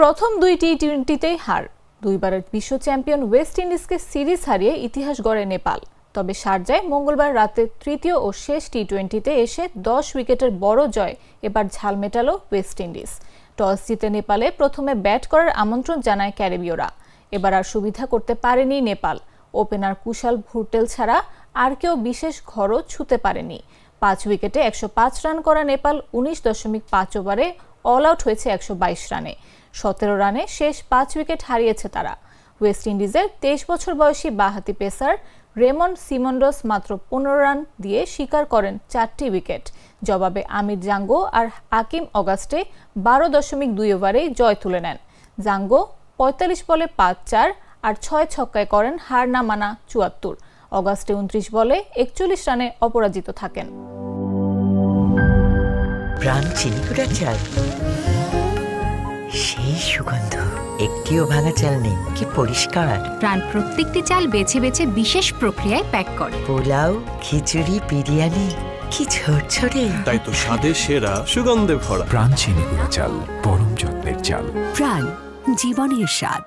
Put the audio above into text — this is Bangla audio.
প্রথম দুই টি-20তেই হার। দুইবারের বিশ্ব চ্যাম্পিয়ন ওয়েস্ট ইন্ডিজকে সিরিজ হারিয়ে ইতিহাস গড়ে নেপাল। তবে শারজায় মঙ্গলবার রাতে তৃতীয় ও শেষ টি-20তে এসে 10 উইকেটের বড় জয় এবার ঝাল মেটালো ওয়েস্ট ইন্ডিজ। টস জিতে নেপালে প্রথমে ব্যাট করার আমন্ত্রণ জানায় ক্যারিবীয়রা। এবার আর সুবিধা করতে পারেনি নেপাল। ওপেনার কুশাল ভুরটেল ছাড়া আর কেউ বিশেষ ঘরও ছুঁতে পারেনি। 5 উইকেটে 105 রান করা নেপাল 19.5 ওভারে অল আউট হয়েছে 122 রানে। 17 রানে শেষ 5 উইকেট হারিয়েছে তারা। ওয়েস্ট ইন্ডিজের 23 বছর বয়সী বাঁহাতি পেসার রেমন্ড সিমন্ডস মাত্র 15 রান দিয়ে শিকার করেন 4টি উইকেট। জবাবে আমির জাঙ্গো আর আকিম অগাস্টে 12.2 ওভারেই জয় তুলে নেন। জাঙ্গো 45 বলে 5-4 আর 6 ছক্কায় করেন হার না মানা 74। অগাস্টে 29 বলে 41 রানে অপরাজিত থাকেন। প্রাণ চিনিকুড়া চাল, সেই সুগন্ধ। একটিও ভাঙা চাল নেই, কি পরিষ্কার। প্রাণ প্রত্যেকটি চাল বেছে বেছে বিশেষ প্রক্রিয়ায় প্যাক করে। পোলাও, খিচুড়ি, বিরিয়ানি, কি ঝরঝরে। তাই তো স্বাদে সেরা, সুগন্ধে ভরা। প্রাণ চিনিগুড়া চাল, পরম যত্নের চাল। প্রাণ, জীবনের স্বাদ।